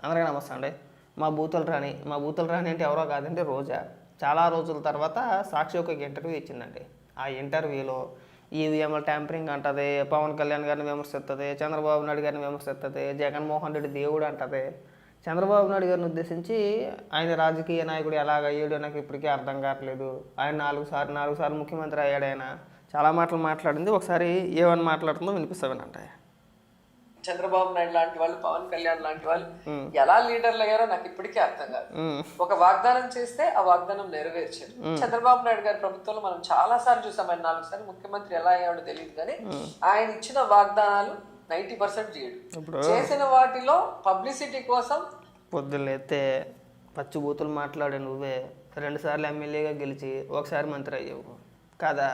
అందరికీ నమస్తే అండి. మా బూతుల రాణి అంటే ఎవరో కాదండి, రోజా. చాలా రోజుల తర్వాత సాక్షి ఒక ఇంటర్వ్యూ ఇచ్చిందండి. ఆ ఇంటర్వ్యూలో ఈవీఎంల ట్యాంపరింగ్ అంటది, పవన్ కళ్యాణ్ గారిని విమర్శిస్తుంది, చంద్రబాబు నాయుడు గారిని విమర్శిస్తుంది, జగన్మోహన్ రెడ్డి దేవుడు అంటది. చంద్రబాబు నాయుడు గారిని ఉద్దేశించి ఆయన రాజకీయ నాయకుడు ఎలాగ అయ్యాడో నాకు ఇప్పటికీ అర్థం కావట్లేదు, ఆయన నాలుగు సార్లు ముఖ్యమంత్రి అయ్యాడు, ఆయన చాలా మాటలు మాట్లాడింది. ఒకసారి ఏమని మాట్లాడుతుందో వినిపిస్తామనంటే, చంద్రబాబు నాయుడు లాంటి వాళ్ళు, పవన్ కళ్యాణ్ లాంటి వాళ్ళు ఎలా లీడర్లు అయ్యారో నాకు ఇప్పటికీ అర్థం కాదు. ఒక వాగ్దానం చేస్తే ఆ వాగ్దానం నెరవేర్చారు. చంద్రబాబు నాయుడు గారి ప్రభుత్వంలో మనం చాలా సార్లు చూసాం. ఆయన 4 సార్లు ముఖ్యమంత్రి ఎలా అయ్యాడో తెలియదు, కానీ ఆయన ఇచ్చిన వాగ్దానాలు 90% చేయడు. చేసిన వాటిలో పబ్లిసిటీ కోసం పొద్దున్నైతే పచ్చిబూతులు మాట్లాడే నువ్వే 2 సార్లు ఎమ్మెల్యేగా గెలిచి ఒకసారి మంత్రి అయ్యావు కదా.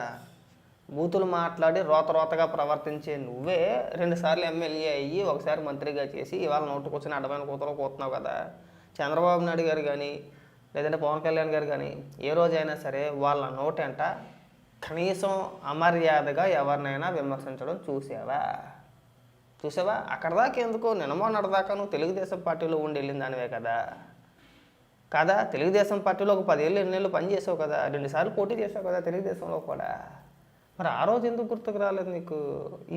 బూతులు మాట్లాడి రోతగా ప్రవర్తించే నువ్వే 2 సార్లు ఎమ్మెల్యే అయ్యి ఒకసారి మంత్రిగా చేసి ఇవాళ నోటుకొచ్చిన అడ్డమైన కూతురు కూతున్నావు కదా. చంద్రబాబు నాయుడు గారు కానీ లేదంటే పవన్ కళ్యాణ్ గారు కానీ ఏ రోజైనా సరే వాళ్ళ నోటంట కనీసం అమర్యాదగా ఎవరినైనా విమర్శించడం చూసావా? అక్కడ దాకా ఎందుకు, నిన్నమోన్నటిదాకా నువ్వు తెలుగుదేశం పార్టీలో ఉండి వెళ్ళిన దానివే కదా. తెలుగుదేశం పార్టీలో ఒక 10 ఏళ్ళు 8 ఏళ్ళు పనిచేసావు కదా, 2 సార్లు పోటీ చేసావు కదా తెలుగుదేశంలో కూడా. మరి ఆ రోజు ఎందుకు గుర్తుకు రాలేదు నీకు?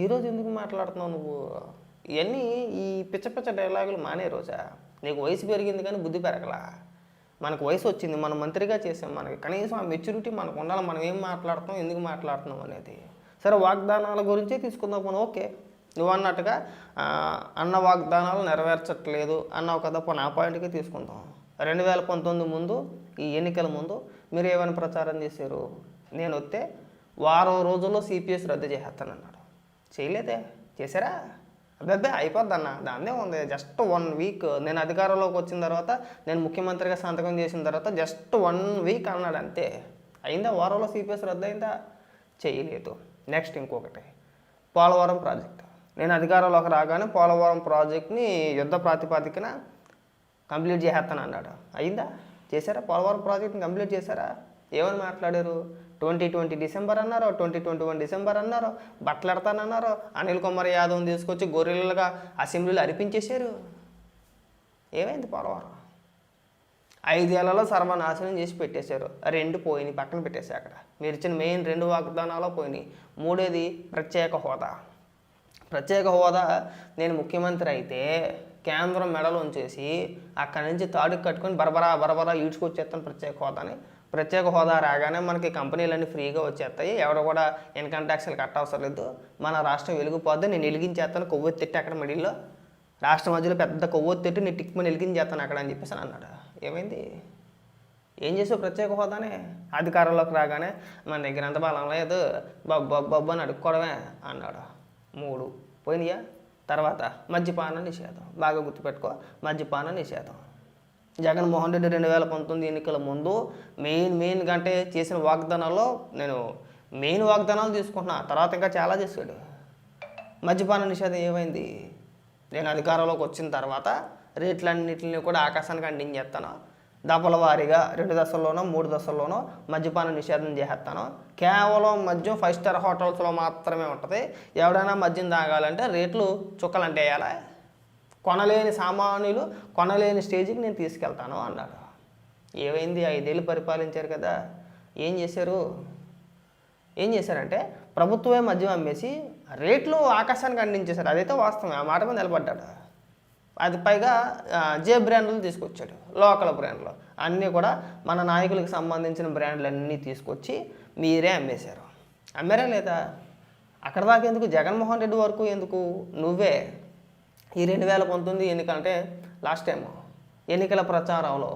ఈరోజు ఎందుకు మాట్లాడుతున్నావు నువ్వు? ఇవన్నీ ఈ పిచ్చ డైలాగులు మానే రోజా. నీకు వయసు పెరిగింది కానీ బుద్ధి పెరగలా. మనకు వయసు వచ్చింది, మనం మంత్రిగా చేసాం, మనకి కనీసం ఆ మెచ్యూరిటీ మనకు ఉండాలి. మనం ఏం మాట్లాడుతున్నాం, ఎందుకు మాట్లాడుతున్నాం అనేది. సరే, వాగ్దానాల గురించే తీసుకుందాం మనం. ఓకే, నువ్వు అన్నట్టుగా అన్న వాగ్దానాలు నెరవేర్చట్లేదు అన్నావు కదా, పోనీ ఆ పాయింట్కి తీసుకుందాం. 2019 ముందు, ఈ ఎన్నికల ముందు మీరు ఏమైనా ప్రచారం చేశారు? నేను వస్తే వారం రోజుల్లో సిపిఎస్ రద్దు చేసేస్తానన్నాడు. చేయలేదే, చేశారా? అబ్బాయి అయిపోద్దన్న, దాన్నే ఉంది. జస్ట్ 1 వీక్ నేను అధికారంలోకి వచ్చిన తర్వాత, నేను ముఖ్యమంత్రిగా సంతకం చేసిన తర్వాత జస్ట్ 1 వీక్ అన్నాడు అంతే. అయిందా? వారంలో సిపిఎస్ రద్దు అయిందా? చేయలేదు. నెక్స్ట్ ఇంకొకటి, పోలవరం ప్రాజెక్టు. నేను అధికారంలోకి రాగానే పోలవరం ప్రాజెక్ట్ని యుద్ధ ప్రాతిపదికన కంప్లీట్ చేసేస్తాను అన్నాడు. అయిందా? చేశారా? పోలవరం ప్రాజెక్ట్ని కంప్లీట్ చేశారా? ఏమని మాట్లాడారు? 2020 డిసెంబర్ అన్నారు, 2021 డిసెంబర్ అన్నారు, బట్టలెడతానన్నారు, అనిల్ కుమార్ యాదవ్ని తీసుకొచ్చి గొర్రెలుగా అసెంబ్లీలో అరిపించేశారు. ఏమైంది? పోలవరం 5 ఏళ్లలో సర్వనాశనం చేసి పెట్టేశారు. 2 పోయినాయి, పక్కన పెట్టేసి అక్కడ మీరు ఇచ్చిన మెయిన్ 2 వాగ్దానాలు పోయినాయి. 3ఏది? ప్రత్యేక హోదా. నేను ముఖ్యమంత్రి అయితే కేంద్రం మెడలు ఉంచేసి అక్కడి నుంచి తాడుకు కట్టుకొని బరబరా ఈడ్చుకొచ్చేస్తాను ప్రత్యేక హోదా రాగానే మనకి కంపెనీలన్నీ ఫ్రీగా వచ్చేస్తాయి, ఎవరు కూడా ఇన్కమ్ ట్యాక్స్లు కట్టవసరం లేదు, మన రాష్ట్రం వెలిగిపోద్ది, నేను వెలిగించేస్తాను, కొవ్వొత్తి అక్కడ మిడిల్లో రాష్ట్రం మధ్యలో పెద్ద కొవ్వొత్తి నేను టిక్మని వెలిగించేస్తాను అక్కడ అని చెప్పేసి అన్నాడు. ఏమైంది? ఏం చేసావు? ప్రత్యేక హోదానే అధికారంలోకి రాగానే మన దగ్గర అంత బలం లేదు, బొబ్బు అని అడుక్కోవడమే అన్నాడు. 3 పోయినాయా? తర్వాత మద్యపాన నిషేధం. బాగా గుర్తుపెట్టుకో, మద్యపాన నిషేధం. జగన్మోహన్ రెడ్డి 2019 ఎన్నికల ముందు మెయిన్ అంటే చేసిన వాగ్దానాల్లో నేను మెయిన్ వాగ్దానాలు తీసుకుంటున్నా, తర్వాత ఇంకా చాలా చేశాడు. మద్యపాన నిషేధం ఏమైంది? నేను అధికారంలోకి వచ్చిన తర్వాత రేట్లన్నింటినీ కూడా ఆకాశానికి అందించేస్తాను, దఫల వారీగా 2 దశల్లోనో 3 దశల్లోనో మద్యపాన నిషేధం చేసేస్తాను. కేవలం మద్యం 5 స్టార్ హోటల్స్లో మాత్రమే ఉంటుంది. ఎవడైనా మద్యం తాగాలంటే రేట్లు చుక్కలంటే వేయాలి, కొనలేని సామాన్యులు కొనలేని స్టేజ్కి నేను తీసుకెళ్తాను అన్నాడు. ఏమైంది? 5 ఏళ్ళు పరిపాలించారు కదా, ఏం చేశారంటే ప్రభుత్వమే మద్యం అమ్మేసి రేట్లు ఆకాశానికి అందించేశారు. అదైతే వాస్తవమే, ఆ మాట మీద నిలబడ్డాడు. అది పైగా బ్రాండ్లు తీసుకొచ్చాడు, లోకల్ బ్రాండ్లు అన్నీ కూడా మన నాయకులకు సంబంధించిన బ్రాండ్లు అన్నీ తీసుకొచ్చి మీరే అమ్మేశారు. అమ్మారా లేదా? అక్కడ దాకా ఎందుకు? జగన్మోహన్ రెడ్డి వరకు ఎందుకు? నువ్వే ఈ 2019 ఎన్నికలంటే లాస్ట్ టైం ఎన్నికల ప్రచారంలో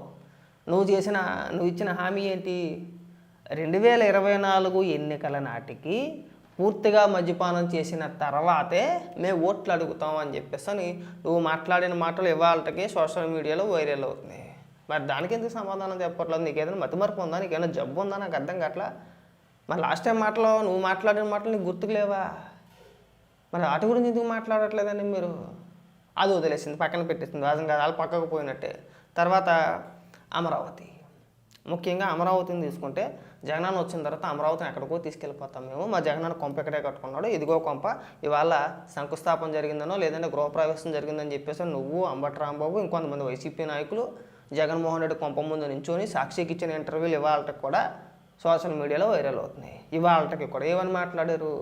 నువ్వు ఇచ్చిన హామీ ఏంటి? 2024 ఎన్నికల నాటికి పూర్తిగా మద్యపానం చేసిన తర్వాతే మేము ఓట్లు అడుగుతామని చెప్పేసి నువ్వు మాట్లాడిన మాటలు ఇవాళకి సోషల్ మీడియాలో వైరల్ అవుతుంది. మరి దానికి ఎందుకు సమాధానం చెప్పట్లేదు? నీకు ఏదైనా మతిమరుపు ఉందా? నీకు ఏదైనా జబ్బు ఉందా? నాకు అర్థం కావట్లా. మరి లాస్ట్ టైం మాటలో నువ్వు మాట్లాడిన మాటలు నీకు గుర్తుకు లేవా? మరి వాటి గురించి ఎందుకు మాట్లాడట్లేదండి మీరు? అది వదిలేసింది, పక్కన పెట్టేసింది, రాజం కాదు, వాళ్ళు పక్కకు పోయినట్టే. తర్వాత ముఖ్యంగా అమరావతిని తీసుకుంటే జగనన్న వచ్చిన తర్వాత అమరావతిని ఎక్కడికో తీసుకెళ్ళిపోతాం మేము, మా జగనన్న కొంప ఎక్కడే కట్టుకున్నాడు, ఇదిగో కొంప ఇవాళ శంకుస్థాపన జరిగిందనో లేదంటే గృహప్రవేశం జరిగిందని చెప్పేసి నువ్వు, అంబటి రాంబాబు, ఇంకొంతమంది వైసీపీ నాయకులు జగన్మోహన్ రెడ్డి కొంప ముందు నించొని సాక్షికి ఇచ్చిన ఇంటర్వ్యూలు ఇవాళకి కూడా సోషల్ మీడియాలో వైరల్ అవుతున్నాయి. ఇవాళకి కూడా ఏమని మాట్లాడారు,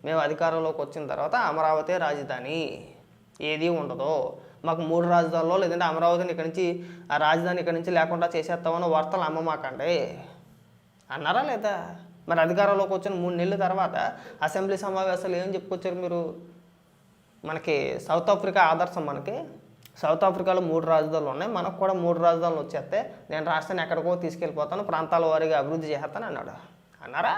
మేము అధికారంలోకి వచ్చిన తర్వాత అమరావతి రాజధాని ఏదీ ఉండదు, మాకు 3 రాజధానుల్లో లేదంటే అమరావతిని ఇక్కడి నుంచి ఆ రాజధాని ఇక్కడి నుంచి లేకుండా చేసేస్తామని వార్తలు అమ్మమాకండి అన్నారా లేదా? మరి అధికారంలోకి వచ్చిన 3 నెలల తర్వాత అసెంబ్లీ సమావేశాలు ఏం చెప్పుకొచ్చారు మీరు? మనకి సౌత్ ఆఫ్రికా ఆదర్శం, మనకి సౌత్ ఆఫ్రికాలో 3 రాజధానులు ఉన్నాయి, మనకు కూడా 3 రాజధానులు వచ్చేస్తే నేను రాష్ట్రాన్ని ఎక్కడికో తీసుకెళ్ళిపోతాను, ప్రాంతాల వారీగా అభివృద్ధి చేస్తాను అన్నాడు. అన్నారా?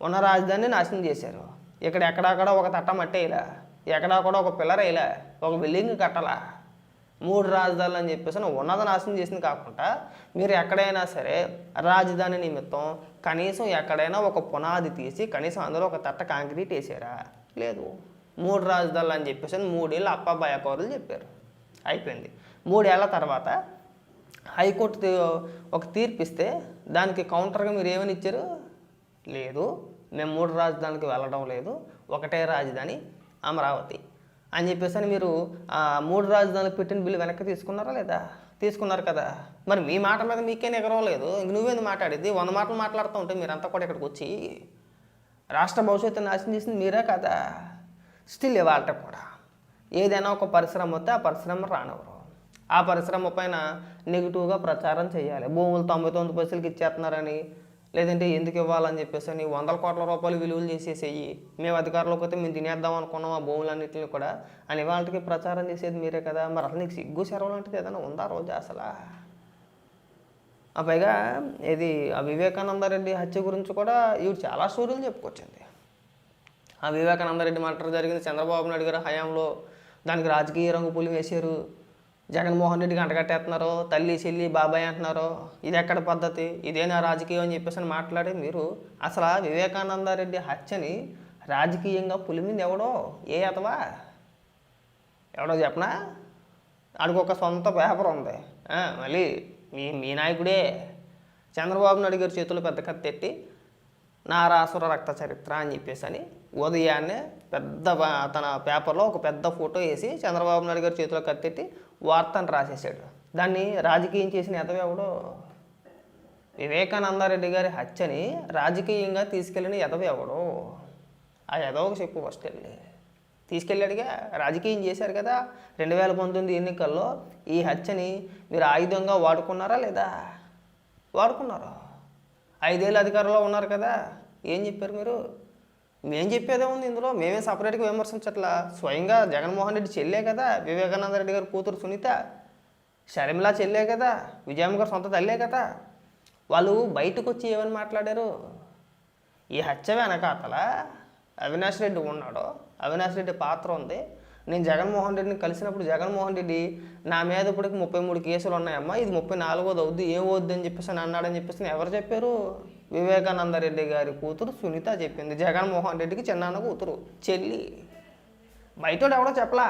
ఉన్న రాజధానిని నాశనం చేశారు. ఇక్కడ ఎక్కడక్కడ ఒక తట్ట మట్టి వేయలే, ఎక్కడా కూడా ఒక పిల్లర్ వేయలే, ఒక బిల్డింగ్ కట్టాలా, 3 రాజధానులు అని చెప్పేసి ఉన్నది నాశనం చేసింది కాకుండా మీరు ఎక్కడైనా సరే రాజధాని నిమిత్తం కనీసం ఎక్కడైనా ఒక పునాది తీసి కనీసం అందులో ఒక తట్ట కాంక్రీట్ వేసారా? లేదు. 3 రాజధానులు అని చెప్పేసి 3 ఏళ్ళు అప్పాబాయ కౌరులు చెప్పారు. అయిపోయింది. 3 ఏళ్ల తర్వాత హైకోర్టు ఒక తీర్పు ఇస్తే దానికి కౌంటర్గా మీరు ఏమని ఇచ్చారు? లేదు, మేము 3 రాజధానికి వెళ్ళడం లేదు, ఒకటే రాజధాని అమరావతి అని చెప్పేసి అని మీరు 3 రాజధానులు పెట్టిన బిల్లు వెనక్కి తీసుకున్నారా లేదా? తీసుకున్నారు కదా. మరి మీ మాట మీద మీకే నిగరం లేదు, ఇంక నువ్వేంది మాట్లాడేది? 100 మాటలు మాట్లాడుతూ ఉంటే మీరంతా కూడా ఇక్కడికి వచ్చి రాష్ట్ర భవిష్యత్తు నాశనం చేసింది మీరే కదా. స్టిల్ ఇవాళ కూడా ఏదైనా ఒక పరిశ్రమ వస్తే ఆ పరిశ్రమ రానివ్వరు, ఆ పరిశ్రమ పైన నెగిటివ్గా ప్రచారం చేయాలి. భూములు 99 పైసలకి ఇచ్చేస్తున్నారని, లేదంటే ఎందుకు ఇవ్వాలని చెప్పేసి అని 100 కోట్ల రూపాయలు విలువలు చేసేసేయి, మేము అధికారంలోకి వస్తే మేము తినేద్దాం అనుకున్నాం ఆ భూములన్నింటినీ కూడా అని వాళ్ళకి ప్రచారం చేసేది మీరే కదా. మరి అసలు నీకు సిగ్గు సెరవు లాంటిది ఏదైనా ఉందా రోజు అసలు? పైగా ఇది ఆ వివేకానందరెడ్డి హత్య గురించి కూడా ఇవి చాలా స్టోరీలు చెప్పుకొచ్చింది. ఆ వివేకానందరెడ్డి మర్డర్ జరిగింది చంద్రబాబు నాయుడు గారి హయాంలో, దానికి రాజకీయ రంగు పులి వేసారు, జగన్మోహన్ రెడ్డికి అంటగట్టేస్తున్నారు, తల్లి చెల్లి బాబాయ్ అంటున్నారు, ఇది ఎక్కడ పద్ధతి, ఇదేనా రాజకీయం అని చెప్పేసి అని మాట్లాడి మీరు అసలు వివేకానందరెడ్డి హత్యని రాజకీయంగా పులిమింది ఎవడో, ఏ అతవా ఎవడో చెప్పనా? ఆడికి ఒక సొంత పేపర్ ఉంది, మళ్ళీ మీ నాయకుడే చంద్రబాబు నాయుడు గారి చేతులు పెద్ద కత్తెట్టి నారాసుర రక్త చరిత్ర అని చెప్పేసి అని ఉదయాన్నే పెద్ద తన పేపర్లో ఒక పెద్ద ఫోటో వేసి చంద్రబాబు నాయుడు గారి చేతిలో కత్తెట్టి వార్తను రాసేసాడు. దాన్ని రాజకీయం చేసిన ఎదవెవడో, వివేకానందరెడ్డి గారి హత్యని రాజకీయంగా తీసుకెళ్ళిన ఎదవెవడో, ఆ ఎదవకు చెప్పు ఫస్ట్ వెళ్ళి. తీసుకెళ్ళాడుగా, రాజకీయం చేశారు కదా 2019 ఎన్నికల్లో. ఈ హత్యని మీరు ఆయుధంగా వాడుకున్నారా లేదా? వాడుకున్నారు. 5 ఏళ్ళు అధికారంలో ఉన్నారు కదా, ఏం చెప్పారు మీరు? మేము చెప్పేదే ఉంది ఇందులో, మేమే సపరేట్గా విమర్శించట్లా. స్వయంగా జగన్మోహన్ రెడ్డి చెల్లే కదా వివేకానంద రెడ్డి గారి కూతురు సునీత, షర్మిలా చెల్లే కదా, విజయమ్మ గారు సొంత తల్లే కదా. వాళ్ళు బయటకు వచ్చి ఏమని మాట్లాడారు? ఈ హత్య వెనకాతల అవినాష్ రెడ్డి ఉన్నాడు, అవినాష్ రెడ్డి పాత్ర ఉంది. నేను జగన్మోహన్ రెడ్డిని కలిసినప్పుడు జగన్మోహన్ రెడ్డి నా మీద ఇప్పటికి 33 కేసులు ఉన్నాయమ్మా, ఇది 34వది అవుద్ది, ఏం వద్దు అని చెప్పేసి అన్నాడని చెప్పేసి ఎవరు చెప్పారు? వివేకానంద రెడ్డి గారి కూతురు సునీత చెప్పింది. జగన్మోహన్ రెడ్డికి చిన్నాన్న కూతురు, చెల్లి. బయటోడు ఎవడో చెప్పలా.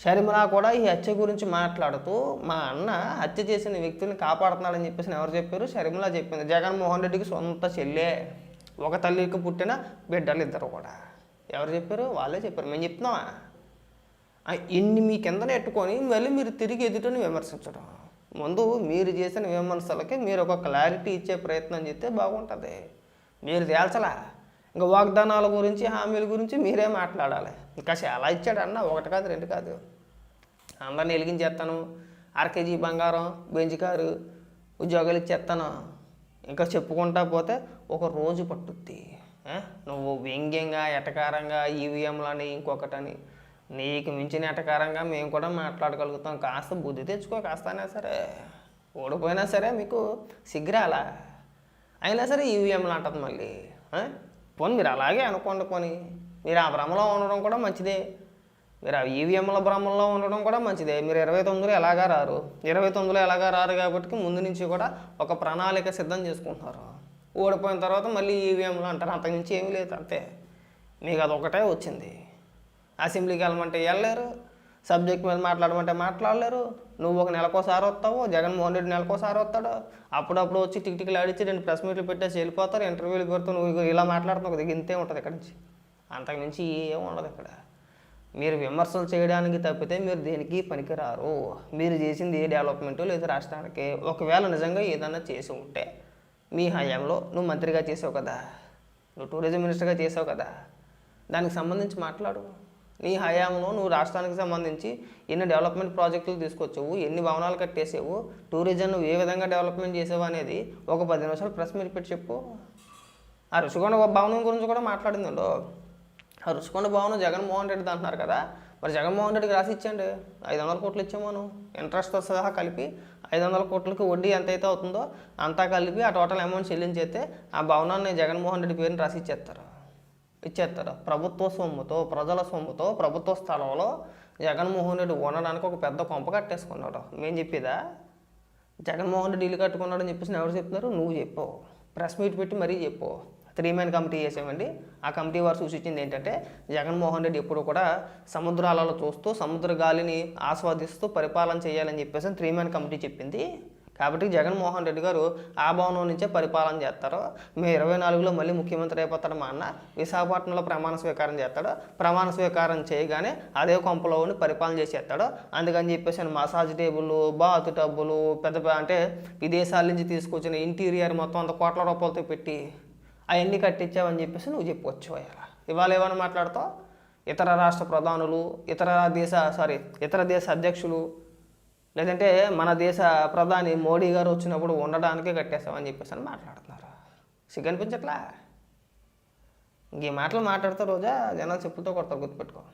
షర్మిలా కూడా ఈ హత్య గురించి మాట్లాడుతూ మా అన్న హత్య చేసిన వ్యక్తిని కాపాడుతున్నాడని చెప్పేసి ఎవరు చెప్పారు? షర్మిలా చెప్పింది. జగన్మోహన్ రెడ్డికి సొంత చెల్లే, ఒక తల్లికి పుట్టిన బిడ్డలు ఇద్దరు కూడా. ఎవరు చెప్పారు? వాళ్ళే చెప్పారు, మేము చెప్తున్నామా? ఇన్ని మీ కింద నెట్టుకొని మళ్ళీ మీరు తిరిగి ఎదుటని విమర్శించడం. ముందు మీరు చేసిన విమర్శలకి మీరు ఒక క్లారిటీ ఇచ్చే ప్రయత్నం చేస్తే బాగుంటుంది. మీరు తేల్చలా, ఇంకా వాగ్దానాల గురించి హామీల గురించి మీరే మాట్లాడాలి. ఇంకా చాలా ఇచ్చాడు అన్న, 1 కాదు 2 కాదు. అందరిని వెలిగించేస్తాను, RKG బంగారం, బెంచ్ కారు, ఉద్యోగాలు ఇచ్చేస్తాను, ఇంకా చెప్పుకుంటా పోతే ఒక రోజు పట్టుద్ది. నువ్వు వ్యంగ్యంగా ఎటకారంగా ఈవీఎంలని ఇంకొకటని నీకు మించిన ఎటకారంగా మేము కూడా మాట్లాడగలుగుతాం. కాస్త బుద్ధి తెచ్చుకో, కాస్తైనా సరే. ఓడిపోయినా సరే మీకు సిగ్గురాలా, అయినా సరే ఈవీఎంలు అంటుంది మళ్ళీ. పోనీ మీరు అలాగే అనుకోండి, పోనీ మీరు ఆ భ్రమలో ఉండడం కూడా మంచిదే, మీరు ఆ ఈవీఎంల భ్రమంలో ఉండడం కూడా మంచిదే. మీరు 29లో ఎలాగా రారు, 29లో ఎలాగా రారు కాబట్టి ముందు నుంచి కూడా ఒక ప్రణాళిక సిద్ధం చేసుకుంటున్నారు. ఓడిపోయిన తర్వాత మళ్ళీ ఈవీఎంలు అంటారు, అంతకుమించి ఏమీ లేదు. అంతే, మీకు అదొకటే వచ్చింది. అసెంబ్లీకి వెళ్ళమంటే వెళ్ళలేరు, సబ్జెక్ట్ మీద మాట్లాడమంటే మాట్లాడలేరు. నువ్వు ఒక నెలకోసారి వస్తావు, జగన్మోహన్ రెడ్డి నెలకోసారి వస్తాడు. అప్పుడప్పుడు వచ్చి టిక్టిక్లు ఆడిచ్చి 2 ప్రెస్ మీట్లు పెట్టేసి వెళ్ళిపోతారు. ఇంటర్వ్యూలు పెడుతూ నువ్వు ఇలా మాట్లాడుతున్నావు కదా, ఇంతే ఉంటుంది ఇక్కడ నుంచి. అంతకుమించి ఏం ఉండదు ఇక్కడ. మీరు విమర్శలు చేయడానికి తప్పితే మీరు దేనికి పనికిరారు. మీరు చేసింది ఏ డెవలప్మెంట్ లేదు రాష్ట్రానికి. ఒకవేళ నిజంగా ఏదన్నా చేసి ఉంటే మీ హయాంలో నువ్వు మంత్రిగా చేసావు కదా, నువ్వు టూరిజం మినిస్టర్గా చేసావు కదా, దానికి సంబంధించి మాట్లాడు. నీ హయాంలో నువ్వు రాష్ట్రానికి సంబంధించి ఎన్ని డెవలప్మెంట్ ప్రాజెక్టులు తీసుకొచ్చావు, ఎన్ని భవనాలు కట్టేసావు, టూరిజం నువ్వు ఏ విధంగా డెవలప్మెంట్ చేసావు అనేది ఒక 10 నిమిషాలు ప్రెస్ మీట్ పెట్టి చెప్పు. ఆ రుషికొండ భవనం గురించి కూడా మాట్లాడిందంలో. ఆ రుషికొండ భవనం జగన్మోహన్ రెడ్డి అంటున్నారు కదా, మరి జగన్మోహన్ రెడ్డికి రాసి ఇచ్చండి. 500 కోట్లు ఇచ్చాము, ఇంట్రెస్ట్తో సహా కలిపి 500 కోట్లకి వడ్డీ ఎంతైతే అవుతుందో అంతా కలిపి ఆ టోటల్ అమౌంట్ చెల్లించేస్తే ఆ భవనాన్ని జగన్మోహన్ రెడ్డి పేరుని రాసి ఇచ్చేస్తారు. ప్రభుత్వ సొమ్ముతో, ప్రజల సొమ్ముతో, ప్రభుత్వ స్థలంలో జగన్మోహన్ రెడ్డి ఉండడానికి ఒక పెద్ద కొంప కట్టేసుకున్నాడు. మేము చెప్పేదా? జగన్మోహన్ రెడ్డి ఇల్లు కట్టుకున్నాడని చెప్పేసి ఎవరు చెప్తున్నారు? నువ్వు చెప్పు. ప్రెస్ మీట్ పెట్టి మరీ చెప్పు. 3 మెన్ కమిటీ చేసామండి. ఆ కమిటీ వారు సూచించింది ఏంటంటే జగన్మోహన్ రెడ్డి ఎప్పుడు కూడా సముద్రాలలో చూస్తూ సముద్ర గాలిని ఆస్వాదిస్తూ పరిపాలన చేయాలని చెప్పేసి 3 మెన్ కమిటీ చెప్పింది. కాబట్టి జగన్మోహన్ రెడ్డి గారు ఆ భవనం నుంచే పరిపాలన చేస్తారు. మే 24లో మళ్ళీ ముఖ్యమంత్రి అయిపోతాడు. మా అన్న విశాఖపట్నంలో ప్రమాణ స్వీకారం చేస్తాడు. ప్రమాణ స్వీకారం చేయగానే అదే కొంపలో ఉండి పరిపాలన చేసేస్తాడు. అందుకని చెప్పేసి మసాజ్ టేబుల్, బాత్ టబ్బులు, పెద్ద అంటే విదేశాల నుంచి తీసుకొచ్చిన ఇంటీరియర్ మొత్తం అంత కోట్ల రూపాయలతో పెట్టి అవన్నీ కట్టించావని చెప్పేసి నువ్వు చెప్పవచ్చు. ఇవాళ ఏమైనా మాట్లాడతావు? ఇతర రాష్ట్ర ప్రధానులు, ఇతర దేశ అధ్యక్షులు, లేదంటే మన దేశ ప్రధాని మోడీ గారు వచ్చినప్పుడు ఉండడానికే కట్టేస్తామని చెప్పేసి అని మాట్లాడుతున్నారు. సిగ్గనిపించట్లా? ఇంకే మాటలు మాట్లాడితే రోజా జనాలు చెప్పులతో కొడతారు, గుర్తుపెట్టుకో.